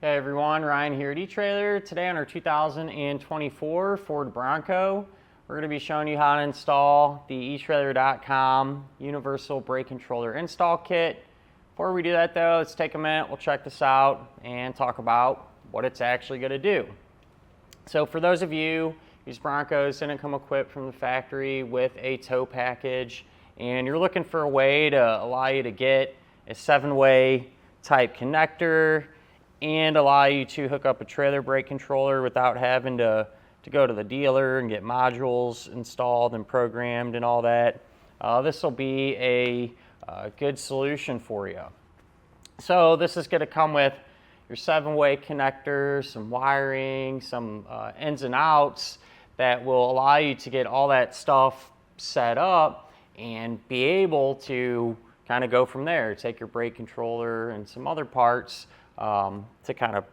Hey everyone, Ryan here at eTrailer. Today on our 2024 Ford Bronco, we're going to be showing you how to install the etrailer.com Universal Brake Controller Install Kit. Before we do that though, let's take a minute, we'll check this out and talk about what it's actually going to do. So for those of you whose Broncos didn't come equipped from the factory with a tow package and you're looking for a way to allow you to get a 7-way type connector and allow you to hook up a trailer brake controller without having to go to the dealer and get modules installed and programmed and all that. This will be a good solution for you. So this is going to come with your 7-way connector, some wiring, some ins and outs that will allow you to get all that stuff set up and be able to kind of go from there. Take your brake controller and some other parts to kind of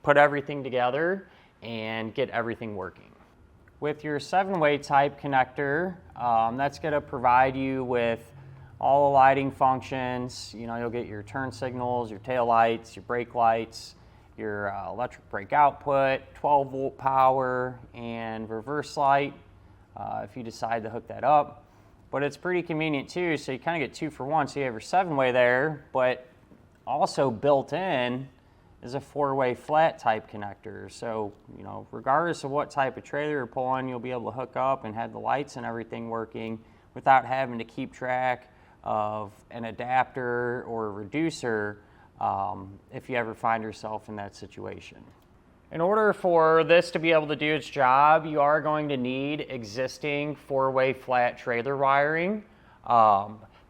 put everything together and get everything working. With your 7-way type connector, that's going to provide you with all the lighting functions. You know, you'll get your turn signals, your tail lights, your brake lights, your electric brake output, 12-volt power, and reverse light if you decide to hook that up. But it's pretty convenient too, so you kind of get 2 for 1. So you have your 7-way there, but also built in is a 4-way flat type connector. So, you know, regardless of what type of trailer you're pulling, you'll be able to hook up and have the lights and everything working without having to keep track of an adapter or a reducer if you ever find yourself in that situation. In order for this to be able to do its job, you are going to need existing 4-way flat trailer wiring.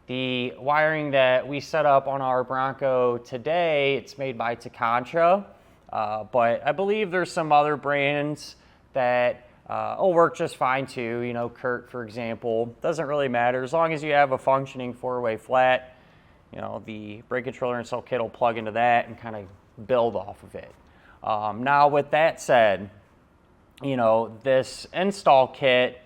The wiring that we set up on our Bronco today, it's made by Takancha, but I believe there's some other brands that will work just fine too. You know, Kurt, for example, doesn't really matter. As long as you have a functioning 4-way flat, you know, the brake controller install kit will plug into that and kind of build off of it. Now with that said, you know, this install kit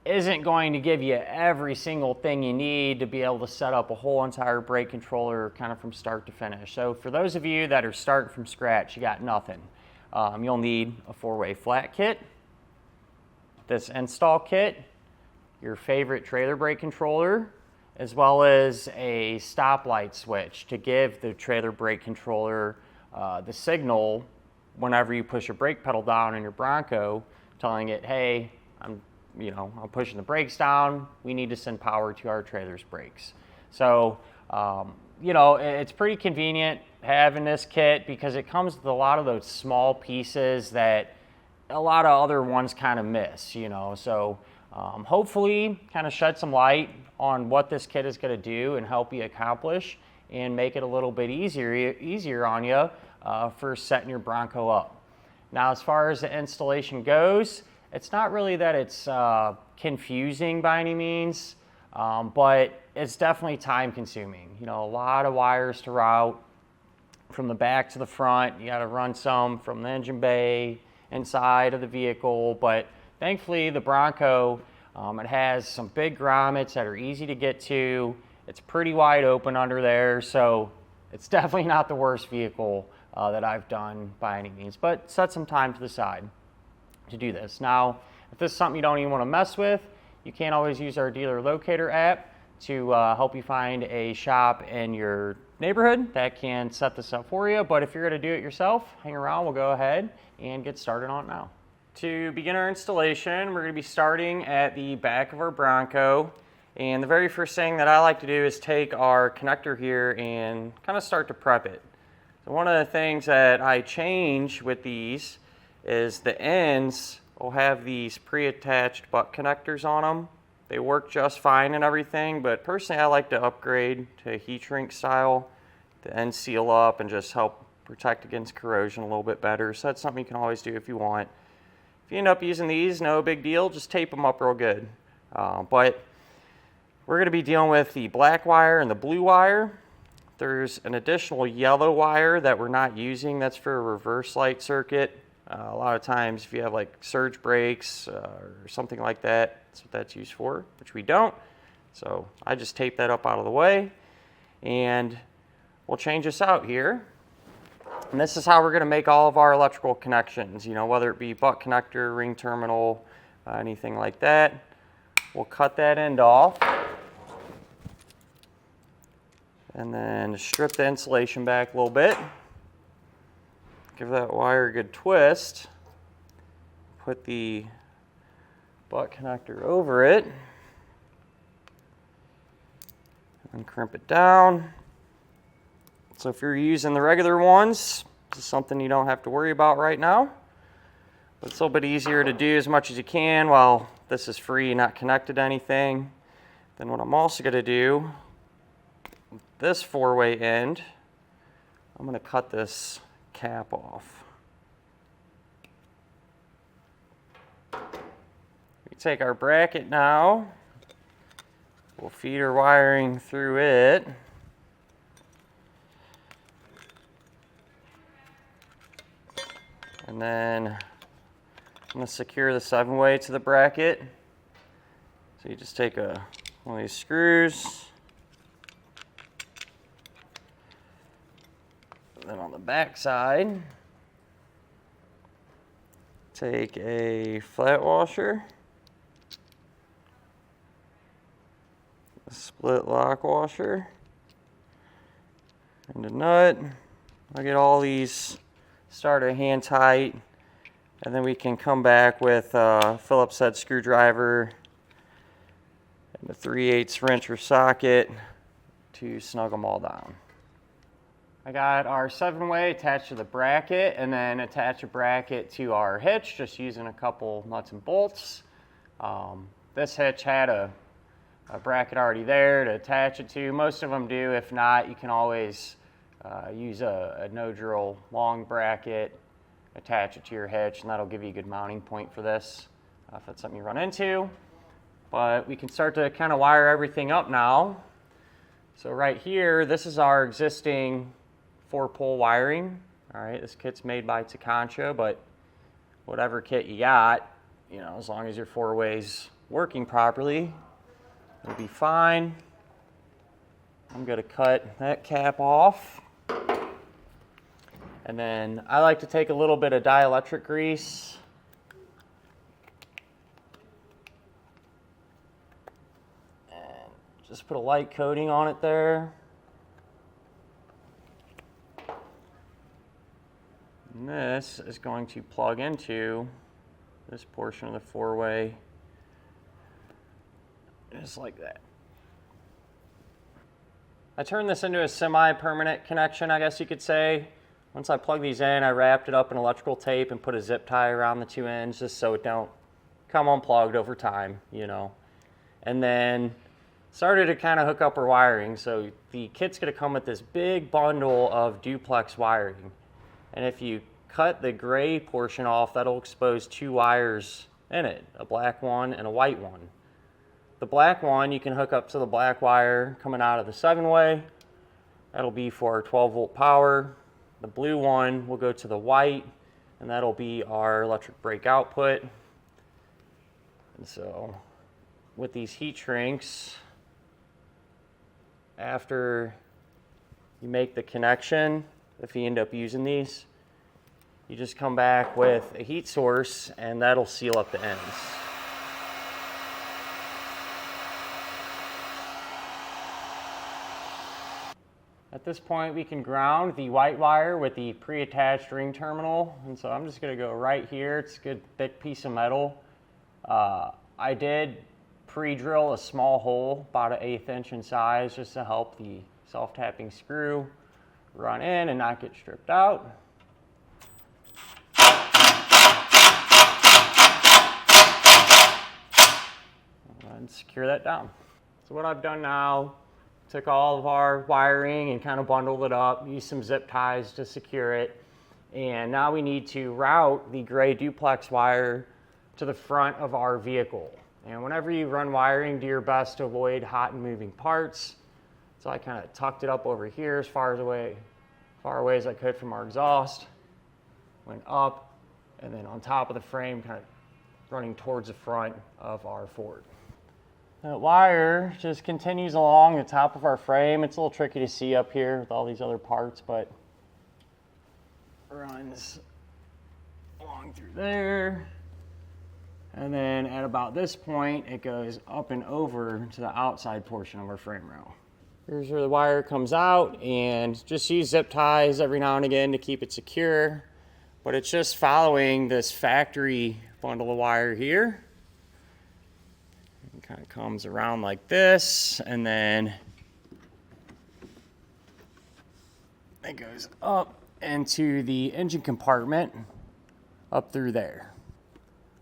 isn't going to give you every single thing you need to be able to set up a whole entire brake controller kind of from start to finish. So for those of you that are starting from scratch, you got nothing. You'll need a 4-way flat kit, this install kit, your favorite trailer brake controller, as well as a stoplight switch to give the trailer brake controller the signal whenever you push your brake pedal down in your Bronco, telling it, hey, I'm pushing the brakes down. We need to send power to our trailer's brakes. So, you know, it's pretty convenient having this kit because it comes with a lot of those small pieces that a lot of other ones kind of miss, you know. So hopefully kind of shed some light on what this kit is going to do and help you accomplish and make it a little bit easier on you for setting your Bronco up. Now, as far as the installation goes, it's not really that it's confusing by any means, but it's definitely time consuming. You know, a lot of wires to route from the back to the front. You got to run some from the engine bay, inside of the vehicle, but thankfully the Bronco, it has some big grommets that are easy to get to. It's pretty wide open under there, so it's definitely not the worst vehicle that I've done by any means, but set some time to the side to do this. Now, if this is something you don't even want to mess with, you can always use our dealer locator app to help you find a shop in your neighborhood that can set this up for you. But if you're going to do it yourself, hang around, we'll go ahead and get started on it now. To begin our installation, we're going to be starting at the back of our Bronco. And the very first thing that I like to do is take our connector here and kind of start to prep it. So one of the things that I change with these is the ends will have these pre-attached butt connectors on them. They work just fine and everything, but personally I like to upgrade to a heat shrink style. The ends seal up and just help protect against corrosion a little bit better. So that's something you can always do if you want. If you end up using these, no big deal, just tape them up real good. But we're going to be dealing with the black wire and the blue wire. There's an additional yellow wire that we're not using. That's for a reverse light circuit. A lot of times if you have like surge brakes or something like that, that's what that's used for, which we don't. So I just tape that up out of the way and we'll change this out here. And this is how we're going to make all of our electrical connections, you know, whether it be butt connector, ring terminal, anything like that. We'll cut that end off and then strip the insulation back a little bit. Give that wire a good twist. Put the butt connector over it and crimp it down. So if you're using the regular ones, this is something you don't have to worry about right now. But it's a little bit easier to do as much as you can while this is free, not connected to anything. Then what I'm also going to do, this 4-way end, I'm going to cut this cap off. We take our bracket now, we'll feed our wiring through it. And then I'm going to secure the 7-way to the bracket. So you just take one of these screws, and then on the back side, take a flat washer, a split lock washer, and a nut. I'll get all these started hand tight, and then we can come back with a Phillips head screwdriver and a 3/8 wrench or socket to snug them all down. I got our 7-way attached to the bracket, and then attach a bracket to our hitch just using a couple nuts and bolts. This hitch had a bracket already there to attach it to. Most of them do. If not, you can always use a no drill long bracket, attach it to your hitch, and that'll give you a good mounting point for this if that's something you run into. But we can start to kind of wire everything up now. So right here, this is our existing 4-pole wiring. All right, this kit's made by Taconcha, but whatever kit you got, you know, as long as your 4-way's working properly, it'll be fine. I'm going to cut that cap off. And then I like to take a little bit of dielectric grease and just put a light coating on it there. And this is going to plug into this portion of the 4-way, just like that. I turned this into a semi-permanent connection, I guess you could say. Once I plugged these in, I wrapped it up in electrical tape and put a zip tie around the 2 ends just so it don't come unplugged over time, you know. And then started to kind of hook up our wiring. So the kit's going to come with this big bundle of duplex wiring. And if you cut the gray portion off, that'll expose 2 wires in it, a black one and a white one. The black one you can hook up to the black wire coming out of the 7-way. That'll be for our 12-volt power. The blue one will go to the white, and that'll be our electric brake output. And so with these heat shrinks, after you make the connection, if you end up using these, you just come back with a heat source, and that'll seal up the ends. At this point, we can ground the white wire with the pre-attached ring terminal. And so I'm just going to go right here. It's a good thick piece of metal. I did pre-drill a small hole, about an 1/8 inch in size, just to help the self-tapping screw run in and not get stripped out. And secure that down. So what I've done now, took all of our wiring and kind of bundled it up, used some zip ties to secure it, and now we need to route the gray duplex wire to the front of our vehicle. And whenever you run wiring, do your best to avoid hot and moving parts. So I kind of tucked it up over here as far away as I could from our exhaust, went up, and then on top of the frame, kind of running towards the front of our Ford. That wire just continues along the top of our frame. It's a little tricky to see up here with all these other parts, but runs along through there. And then at about this point, it goes up and over to the outside portion of our frame rail. Here's where the wire comes out, and just use zip ties every now and again to keep it secure. But it's just following this factory bundle of wire here. It kind of comes around like this, and then it goes up into the engine compartment up through there.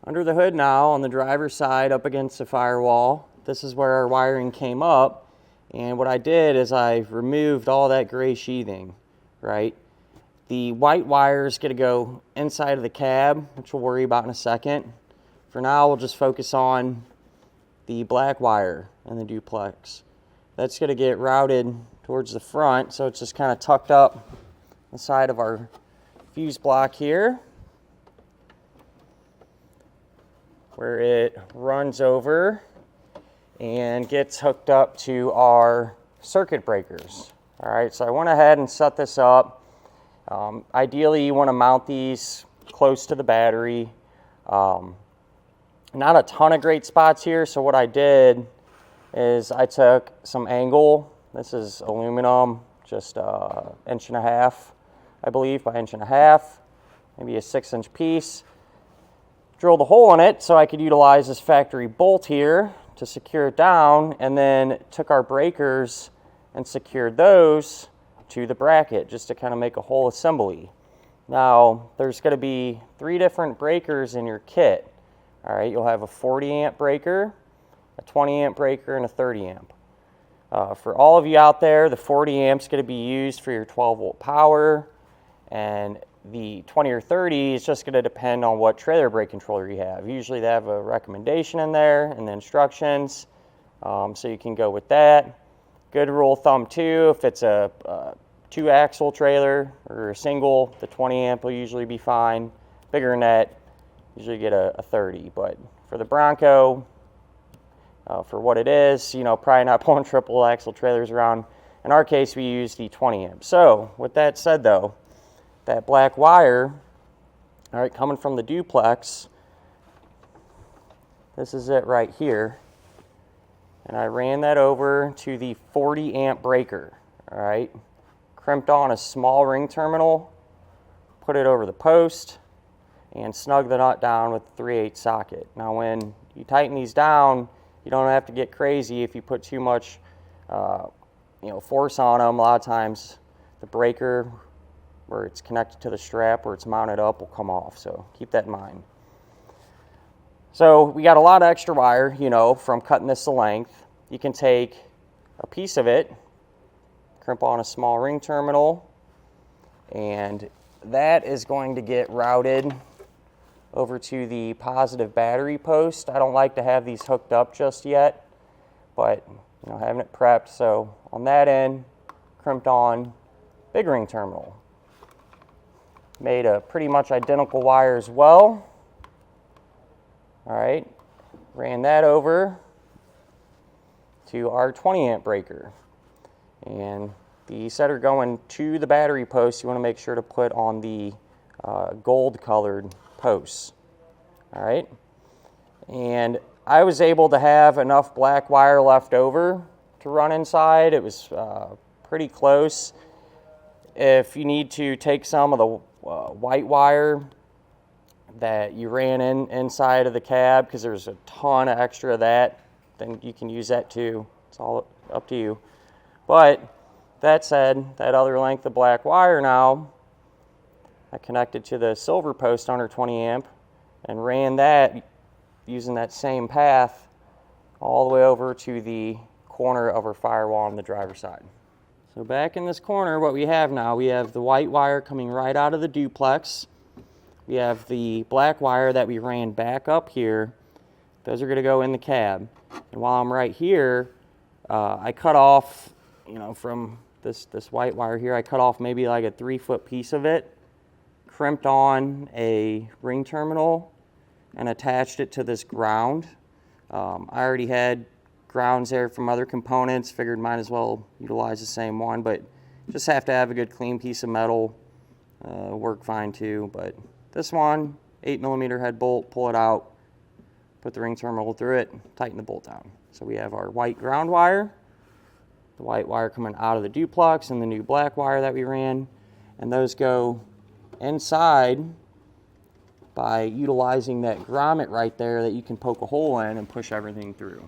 Under the hood now, on the driver's side up against the firewall, this is where our wiring came up. And what I did is I removed all that gray sheathing, right? The white wire is going to go inside of the cab, which we'll worry about in a second. For now, we'll just focus on the black wire in the duplex. That's going to get routed towards the front, so it's just kind of tucked up inside of our fuse block here, where it runs over and gets hooked up to our circuit breakers. All right, so I went ahead and set this up. Ideally, you want to mount these close to the battery. Not a ton of great spots here, so what I did is I took some angle. This is aluminum, just 1.5 inches, I believe, by 1.5 inches, maybe a 6-inch piece. Drilled a hole in it so I could utilize this factory bolt here to secure it down, and then took our breakers and secured those to the bracket just to kind of make a whole assembly. Now, there's going to be 3 different breakers in your kit. All right, you'll have a 40 amp breaker, a 20 amp breaker, and a 30 amp. For all of you out there, the 40 amp is going to be used for your 12 volt power, and the 20 or 30 is just going to depend on what trailer brake controller you have. Usually they have a recommendation in there and the instructions, so you can go with that. Good rule of thumb too, if it's a 2-axle trailer or a single, the 20 amp will usually be fine. Bigger than that, usually get a 30. But for the Bronco, for what it is, you know, probably not pulling triple axle trailers around. In our case, we use the 20 amp. So with that said though, that black wire, all right, coming from the duplex, this is it right here. And I ran that over to the 40 amp breaker, all right. Crimped on a small ring terminal, put it over the post, and snug the nut down with the 3/8 socket. Now when you tighten these down, you don't have to get crazy if you put too much force on them. A lot of times the breaker, where it's connected to the strap, where it's mounted up, will come off. So keep that in mind. So we got a lot of extra wire, you know, from cutting this to length. You can take a piece of it, crimp on a small ring terminal, and that is going to get routed over to the positive battery post. I don't like to have these hooked up just yet, but you know, having it prepped. So on that end, crimped on big ring terminal. Made a pretty much identical wire as well. All right, ran that over to our 20 amp breaker. And the setter going to the battery post, you want to make sure to put on the gold colored posts. All right, and I was able to have enough black wire left over to run inside. It was pretty close. If you need to take some of the white wire that you ran inside of the cab, because there's a ton of extra of that, then you can use that too. It's all up to you. But that said, that other length of black wire now, I connected to the silver post under 20 amp and ran that using that same path all the way over to the corner of our firewall on the driver's side. So back in this corner, what we have now, we have the white wire coming right out of the duplex. We have the black wire that we ran back up here. Those are going to go in the cab. And while I'm right here, I cut off, you know, from this white wire here, I cut off maybe like a 3-foot piece of it, crimped on a ring terminal, and attached it to this ground. I already had grounds there from other components, figured might as well utilize the same one, but just have to have a good clean piece of metal work fine too, but this one, 8mm head bolt, pull it out, put the ring terminal through it, tighten the bolt down. So we have our white ground wire, the white wire coming out of the duplex, and the new black wire that we ran, and those go inside by utilizing that grommet right there that you can poke a hole in and push everything through.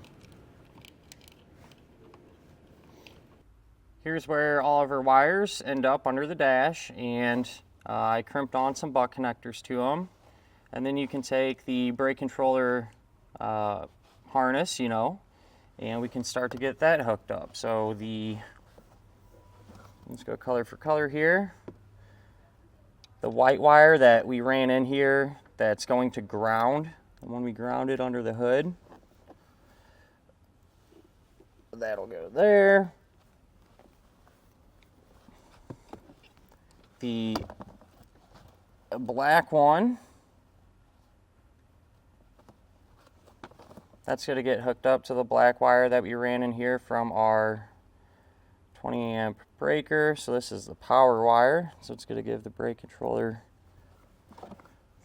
Here's where all of our wires end up under the dash, and I crimped on some butt connectors to them. And then you can take the brake controller harness, you know, and we can start to get that hooked up. So let's go color for color here. The white wire that we ran in here, that's going to ground, and when we ground it under the hood, that'll go there. The black one, that's going to get hooked up to the black wire that we ran in here from our 20 amp breaker. So this is the power wire, so it's going to give the brake controller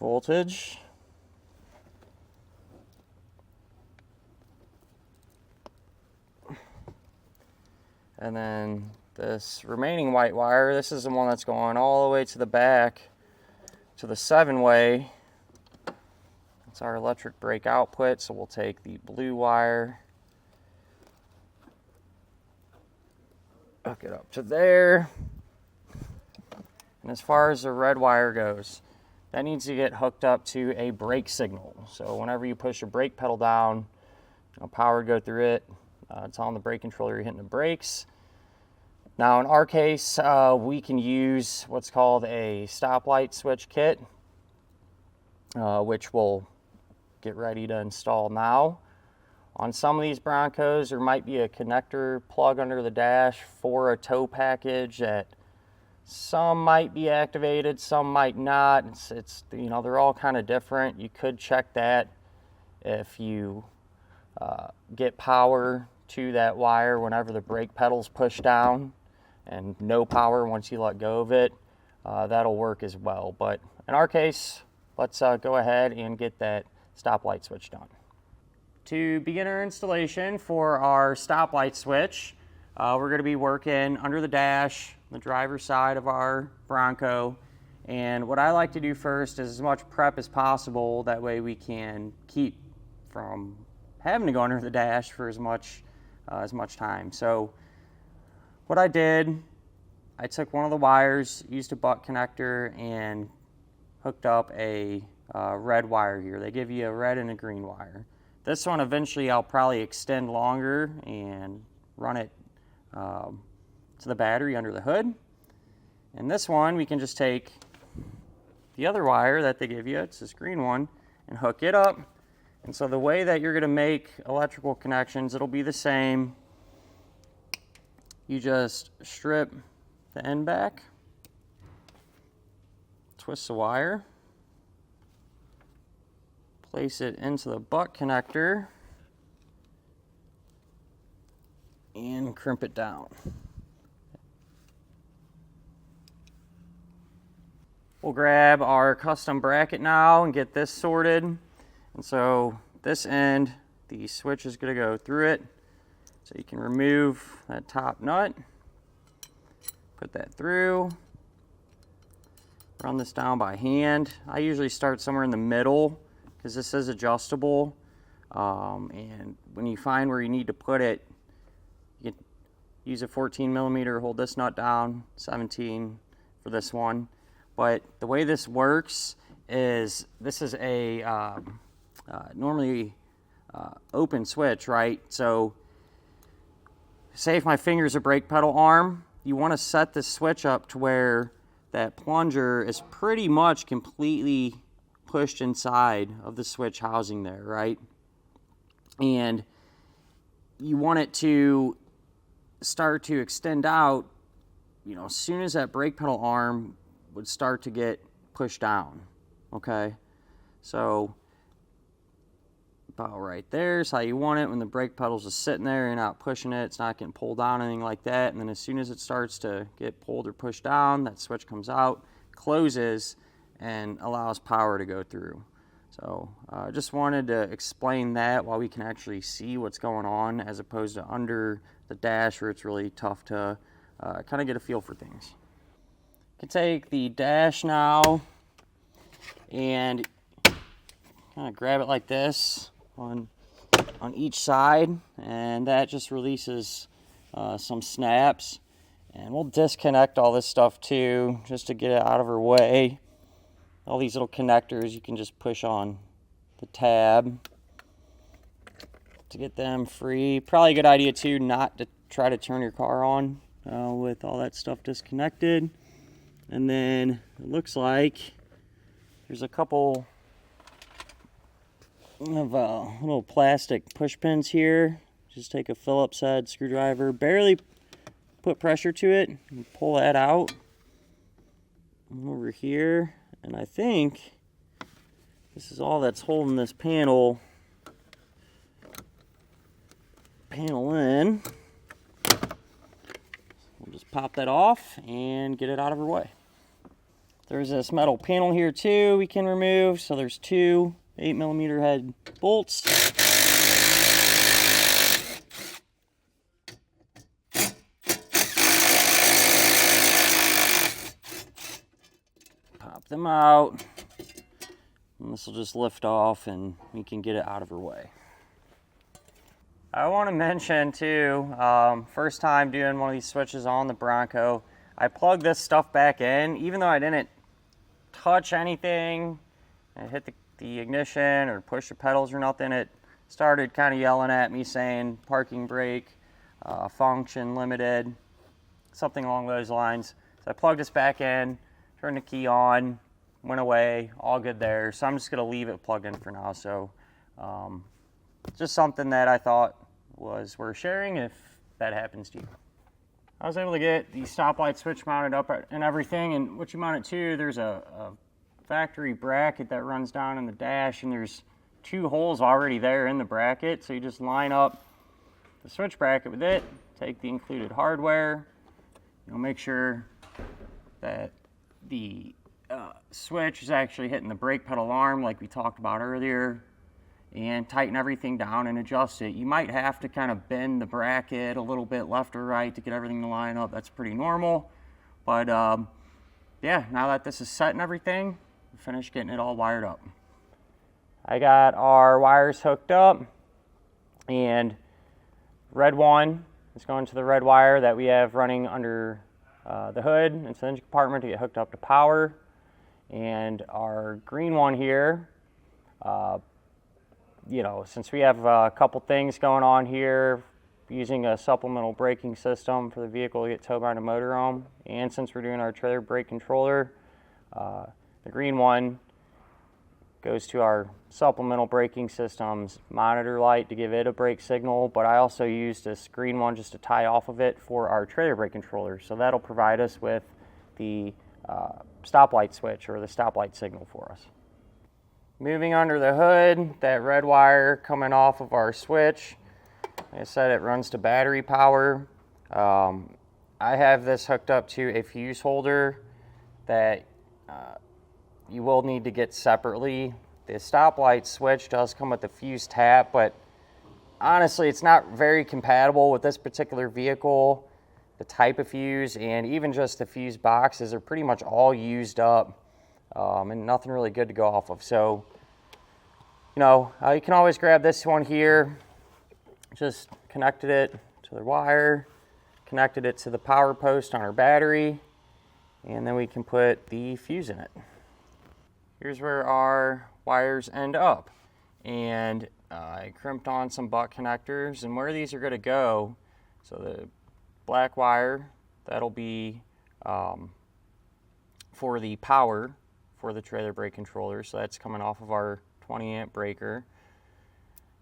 voltage. And then this remaining white wire, this is the one that's going all the way to the back to the 7-way. It's our electric brake output, so we'll take the blue wire, hook it up to there. And as far as the red wire goes, that needs to get hooked up to a brake signal. So whenever you push your brake pedal down, power would go through it, telling the brake controller you're hitting the brakes. Now in our case, we can use what's called a stoplight switch kit, which we'll get ready to install now. On some of these Broncos, there might be a connector plug under the dash for a tow package that some might be activated, some might not. It's you know, they're all kind of different. You could check that if you get power to that wire whenever the brake pedal's pushed down, and no power once you let go of it. That'll work as well. But in our case, let's go ahead and get that stoplight switch done. To begin our installation for our stoplight switch, we're going to be working under the dash, the driver's side of our Bronco. And what I like to do first is as much prep as possible. That way we can keep from having to go under the dash for as much time. So what I did, I took one of the wires, used a butt connector, and hooked up a red wire here. They give you a red and a green wire. This one eventually I'll probably extend longer and run it to the battery under the hood. And this one we can just take the other wire that they give you, it's this green one, and hook it up. And so the way that you're going to make electrical connections, it'll be the same. You just strip the end back, twist the wire, place it into the butt connector, and crimp it down. We'll grab our custom bracket now and get this sorted. And so this end, the switch is going to go through it. So you can remove that top nut, put that through, run this down by hand. I usually start somewhere in the middle because this is adjustable. And when you find where you need to put it, you can use a 14mm, hold this nut down, 17 for this one. But the way this works is this is a normally open switch, right? So say if my finger is a brake pedal arm, you want to set the switch up to where that plunger is pretty much completely pushed inside of the switch housing there, right? And you want it to start to extend out, you know, as soon as that brake pedal arm would start to get pushed down, okay? So about right there is how you want it. When the brake pedal's just sitting there, you're not pushing it, it's not getting pulled down, anything like that. And then as soon as it starts to get pulled or pushed down, that switch comes out, closes and allows power to go through. So just wanted to explain that while we can actually see what's going on, as opposed to under the dash where it's really tough to kind of get a feel for things. You can take the dash now and kind of grab it like this on each side, and that just releases some snaps. And we'll disconnect all this stuff too, just to get it out of our way. All these little connectors, you can just push on the tab to get them free. Probably a good idea too not to try to turn your car on with all that stuff disconnected. And then it looks like there's a couple of little plastic push pins here. Just take a Phillips head screwdriver, barely put pressure to it, and pull that out over here. And I think this is all that's holding this panel in. We'll just pop that off and get it out of our way. There's this metal panel here too we can remove. So there's two 8mm head bolts. Pop them out, and this will just lift off and we can get it out of our way. I want to mention too, first time doing one of these switches on the Bronco, I plugged this stuff back in, even though I didn't touch anything, I hit the ignition or push the pedals or nothing, it started kind of yelling at me saying parking brake, function limited, something along those lines. So I plugged this back in, turned the key on, went away, all good there. So I'm just gonna leave it plugged in for now. So just something that I thought was worth sharing if that happens to you. I was able to get the stoplight switch mounted up and everything, and what you mount it to, there's a factory bracket that runs down in the dash, and there's two holes already there in the bracket. So you just line up the switch bracket with it, take the included hardware, make sure that the switch is actually hitting the brake pedal arm like we talked about earlier, and tighten everything down and adjust it. You might have to kind of bend the bracket a little bit left or right to get everything to line up. That's pretty normal. But yeah, now that this is set and everything, we finished getting it all wired up. I got our wires hooked up, and red one is going to the red wire that we have running under the hood and the engine compartment to get hooked up to power. And our green one here, since we have a couple things going on here, using a supplemental braking system for the vehicle to get tow behind a motorhome, and since we're doing our trailer brake controller, the green one goes to our supplemental braking system's monitor light to give it a brake signal, but I also used this green one just to tie off of it for our trailer brake controller. So that'll provide us with the stoplight switch, or the stoplight signal for us. Moving under the hood, that red wire coming off of our switch, like I said, it runs to battery power. I have this hooked up to a fuse holder that you will need to get separately. The stoplight switch does come with the fuse tap, but honestly, it's not very compatible with this particular vehicle. The type of fuse and even just the fuse boxes are pretty much all used up, and nothing really good to go off of. So, you can always grab this one here, just connected it to the wire, connected it to the power post on our battery, and then we can put the fuse in it. Here's where our wires end up, and I crimped on some butt connectors, and where these are going to go, so the black wire, that'll be for the power for the trailer brake controller, so that's coming off of our 20-amp breaker.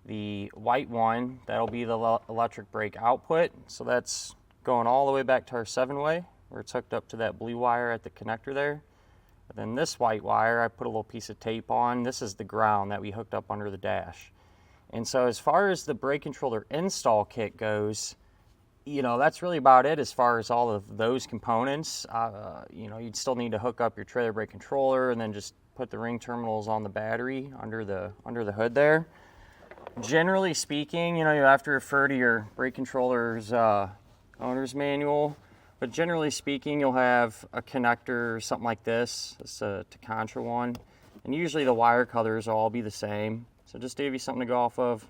The white one, that'll be the electric brake output, so that's going all the way back to our 7-way where it's hooked up to that blue wire at the connector there. And then this white wire, I put a little piece of tape on. This is the ground that we hooked up under the dash. And so as far as the brake controller install kit goes, that's really about it as far as all of those components. You'd still need to hook up your trailer brake controller and then just put the ring terminals on the battery under the hood there. Generally speaking, you have to refer to your brake controller's owner's manual, but generally speaking, you'll have a connector, something like this. It's a Contra one, and usually the wire colors will all be the same. So just to give you something to go off of,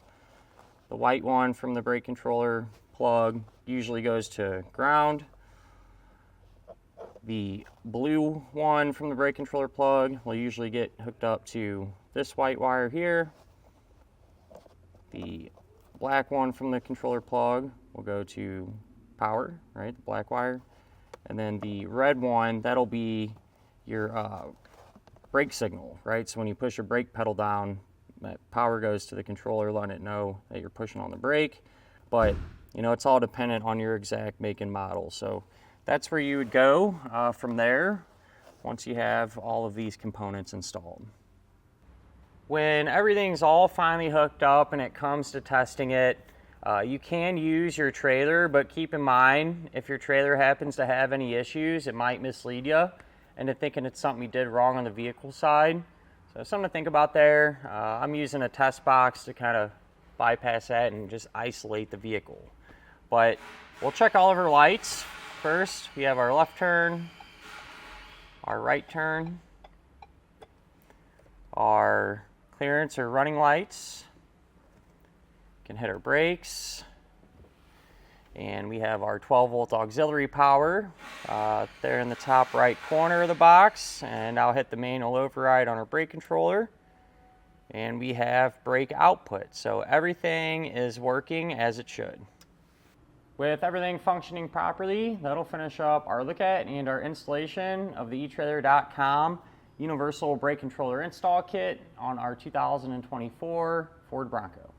the white one from the brake controller plug usually goes to ground. The blue one from the brake controller plug will usually get hooked up to this white wire here. The black one from the controller plug will go to power, right, the black wire. And then the red one, that'll be your brake signal, right? So when you push your brake pedal down, that power goes to the controller, letting it know that you're pushing on the brake. But, it's all dependent on your exact make and model. So that's where you would go from there once you have all of these components installed. When everything's all finally hooked up and it comes to testing it, you can use your trailer, but keep in mind, if your trailer happens to have any issues, it might mislead you into thinking it's something you did wrong on the vehicle side. So something to think about there. I'm using a test box to kind of bypass that and just isolate the vehicle. But we'll check all of our lights. First, we have our left turn, our right turn, our clearance or running lights. Can hit our brakes, and we have our 12-volt auxiliary power there in the top right corner of the box, and I'll hit the manual override on our brake controller, and we have brake output. So everything is working as it should. With everything functioning properly, that'll finish up our look at and our installation of the etrailer.com Universal Brake Controller Install Kit on our 2024 Ford Bronco.